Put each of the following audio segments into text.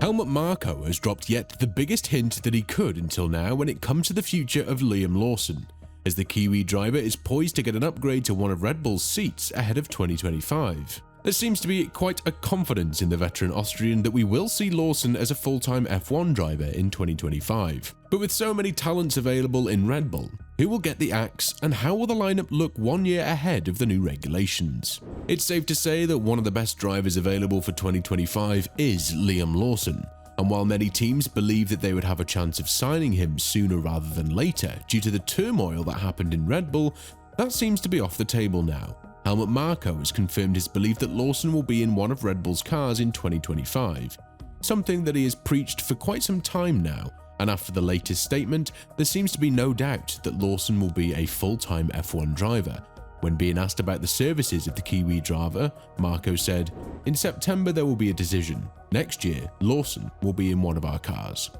Helmut Marko has dropped yet the biggest hint that he could until now when it comes to the future of Liam Lawson, as the Kiwi driver is poised to get an upgrade to one of Red Bull's seats ahead of 2025. There seems to be quite a confidence in the veteran Austrian that we will see Lawson as a full-time F1 driver in 2025. But with so many talents available in Red Bull, who will get the axe and how will the lineup look 1 year ahead of the new regulations? It's safe to say that one of the best drivers available for 2025 is Liam Lawson, and while many teams believe that they would have a chance of signing him sooner rather than later due to the turmoil that happened in Red Bull, that seems to be off the table now. Helmut Marko has confirmed his belief that Lawson will be in one of Red Bull's cars in 2025, something that he has preached for quite some time now, and after the latest statement, there seems to be no doubt that Lawson will be a full-time F1 driver. When being asked about the services of the Kiwi driver, Marko said, "In September there will be a decision. Next year, Lawson will be in one of our cars."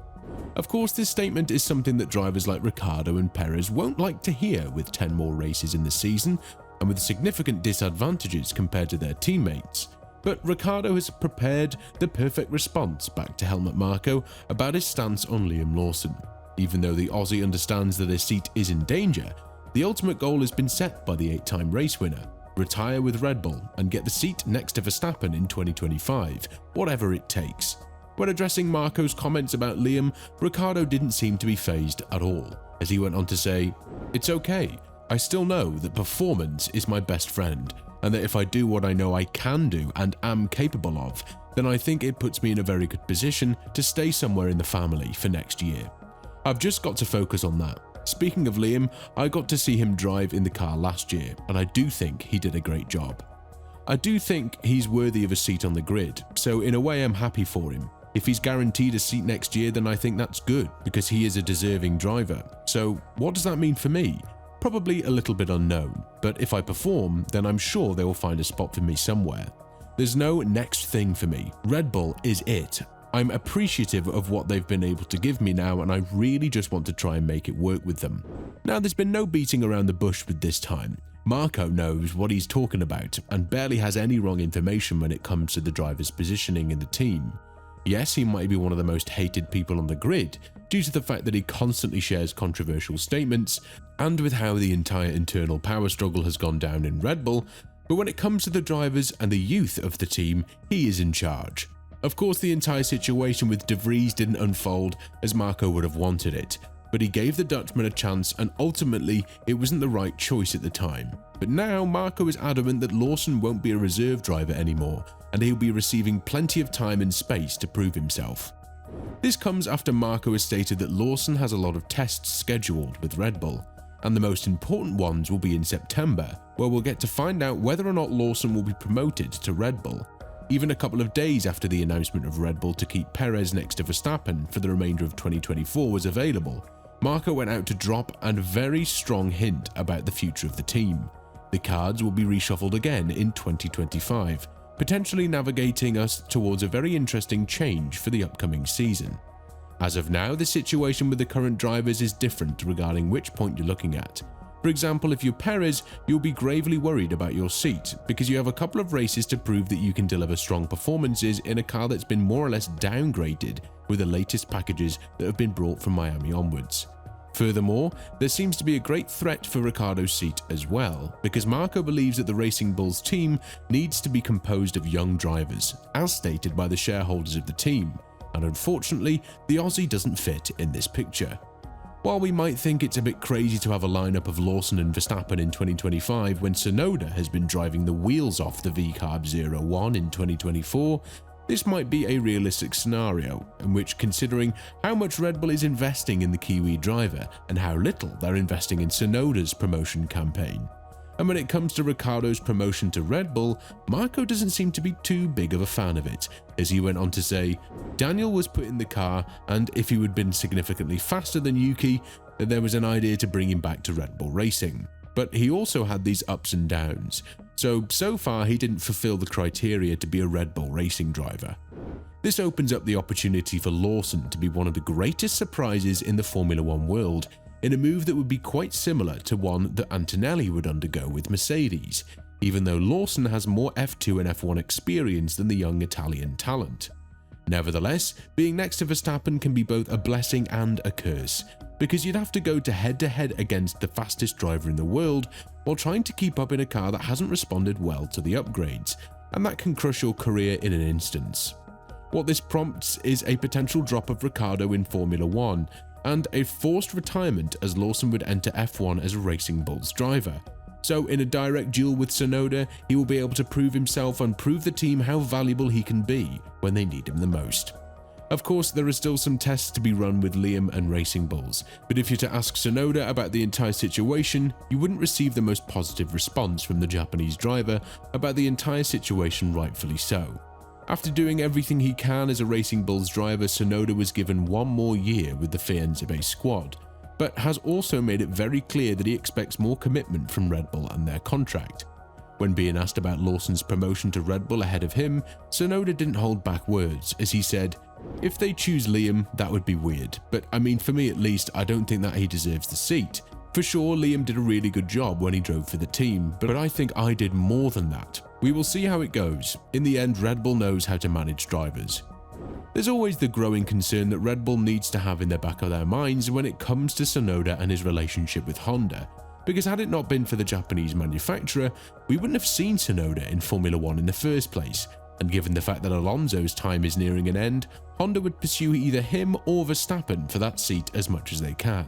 Of course, this statement is something that drivers like Ricciardo and Perez won't like to hear with 10 more races in the season, and with significant disadvantages compared to their teammates. But Ricciardo has prepared the perfect response back to Helmut Marko about his stance on Liam Lawson. Even though the Aussie understands that his seat is in danger, the ultimate goal has been set by the 8-time race winner: retire with Red Bull and get the seat next to Verstappen in 2025, whatever it takes. When addressing Marko's comments about Liam, Ricciardo didn't seem to be fazed at all, as he went on to say, "It's okay. I still know that performance is my best friend, and that if I do what I know I can do and am capable of, then I think it puts me in a very good position to stay somewhere in the family for next year. I've just got to focus on that." Speaking of Liam, I got to see him drive in the car last year, and I do think he did a great job. I do think he's worthy of a seat on the grid, so in a way I'm happy for him. If he's guaranteed a seat next year, then I think that's good, because he is a deserving driver. So what does that mean for me? Probably a little bit unknown, but if I perform, then I'm sure they will find a spot for me somewhere. There's no next thing for me. Red Bull is it. I'm appreciative of what they've been able to give me now, and I really just want to try and make it work with them. Now, there's been no beating around the bush with this time. Marko knows what he's talking about and barely has any wrong information when it comes to the driver's positioning in the team. Yes, he might be one of the most hated people on the grid due to the fact that he constantly shares controversial statements and with how the entire internal power struggle has gone down in Red Bull, but when it comes to the drivers and the youth of the team, he is in charge. Of course, the entire situation with De Vries didn't unfold as Marko would have wanted it, but he gave the Dutchman a chance, and ultimately it wasn't the right choice at the time. But now Marko is adamant that Lawson won't be a reserve driver anymore, and he'll be receiving plenty of time and space to prove himself. This comes after Marko has stated that Lawson has a lot of tests scheduled with Red Bull, and the most important ones will be in September, where we'll get to find out whether or not Lawson will be promoted to Red Bull. Even a couple of days after the announcement of Red Bull to keep Perez next to Verstappen for the remainder of 2024 was available, Marko went out to drop a very strong hint about the future of the team. The cards will be reshuffled again in 2025, potentially navigating us towards a very interesting change for the upcoming season. As of now, the situation with the current drivers is different regarding which point you're looking at. For example, if you're Perez, you'll be gravely worried about your seat because you have a couple of races to prove that you can deliver strong performances in a car that's been more or less downgraded with the latest packages that have been brought from Miami onwards. Furthermore, there seems to be a great threat for Ricciardo's seat as well, because Marko believes that the Racing Bulls team needs to be composed of young drivers, as stated by the shareholders of the team, and unfortunately, the Aussie doesn't fit in this picture. While we might think it's a bit crazy to have a lineup of Lawson and Verstappen in 2025 when Tsunoda has been driving the wheels off the VCARB 01 in 2024, this might be a realistic scenario in which, considering how much Red Bull is investing in the Kiwi driver and how little they're investing in Tsunoda's promotion campaign. And when it comes to Ricciardo's promotion to Red Bull, Marko doesn't seem to be too big of a fan of it, as he went on to say, Daniel was put in the car, and if he had been significantly faster than Yuki, then there was an idea to bring him back to Red Bull Racing. But he also had these ups and downs, so far he didn't fulfill the criteria to be a Red Bull Racing driver. This opens up the opportunity for Lawson to be one of the greatest surprises in the Formula One world, in a move that would be quite similar to one that Antonelli would undergo with Mercedes, even though Lawson has more F2 and F1 experience than the young Italian talent. Nevertheless, being next to Verstappen can be both a blessing and a curse, because you'd have to go to head against the fastest driver in the world while trying to keep up in a car that hasn't responded well to the upgrades, and that can crush your career in an instance. What this prompts is a potential drop of Ricciardo in Formula 1, and a forced retirement as Lawson would enter F1 as a Racing Bulls driver. So in a direct duel with Tsunoda, he will be able to prove himself and prove the team how valuable he can be when they need him the most. Of course, there are still some tests to be run with Liam and Racing Bulls, but if you're to ask Tsunoda about the entire situation, you wouldn't receive the most positive response from the Japanese driver about the entire situation, rightfully so. After doing everything he can as a Racing Bulls driver, Tsunoda was given one more year with the Firenze-based squad, but has also made it very clear that he expects more commitment from Red Bull and their contract. When being asked about Lawson's promotion to Red Bull ahead of him, Tsunoda didn't hold back words, as he said, "If they choose Liam, that would be weird, but I mean, for me at least, I don't think that he deserves the seat. For sure, Liam did a really good job when he drove for the team, but I think I did more than that. We will see how it goes. In the end, Red Bull knows how to manage drivers." There's always the growing concern that Red Bull needs to have in the back of their minds when it comes to Tsunoda and his relationship with Honda, because had it not been for the Japanese manufacturer, we wouldn't have seen Tsunoda in Formula 1 in the first place, and given the fact that Alonso's time is nearing an end, Honda would pursue either him or Verstappen for that seat as much as they can.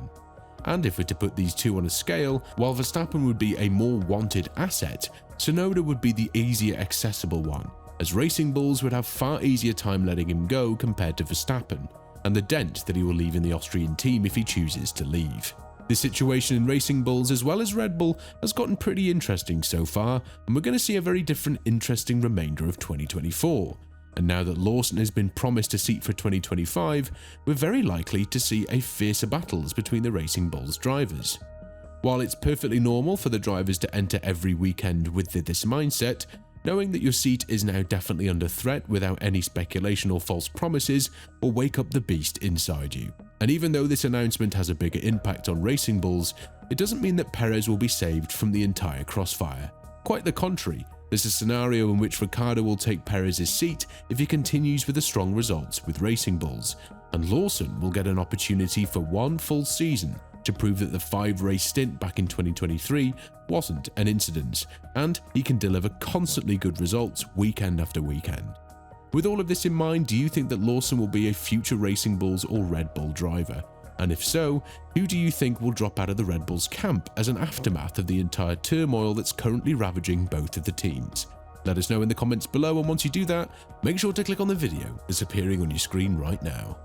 And if we're to put these two on a scale, while Verstappen would be a more wanted asset, Tsunoda would be the easier accessible one, as Racing Bulls would have far easier time letting him go compared to Verstappen, and the dent that he will leave in the Austrian team if he chooses to leave. The situation in Racing Bulls as well as Red Bull has gotten pretty interesting so far, and we're going to see a very different interesting remainder of 2024. And now that Lawson has been promised a seat for 2025, we're very likely to see a fiercer battles between the Racing Bulls drivers. While it's perfectly normal for the drivers to enter every weekend with this mindset, knowing that your seat is now definitely under threat without any speculation or false promises will wake up the beast inside you. And even though this announcement has a bigger impact on Racing Bulls, it doesn't mean that Perez will be saved from the entire crossfire. Quite the contrary, there's a scenario in which Ricciardo will take Perez's seat if he continues with the strong results with Racing Bulls, and Lawson will get an opportunity for one full season to prove that the 5-race stint back in 2023 wasn't an incident, and he can deliver constantly good results weekend after weekend. With all of this in mind, do you think that Lawson will be a future Racing Bulls or Red Bull driver? And if so, who do you think will drop out of the Red Bulls camp as an aftermath of the entire turmoil that's currently ravaging both of the teams? Let us know in the comments below, and once you do that, make sure to click on the video that's appearing on your screen right now.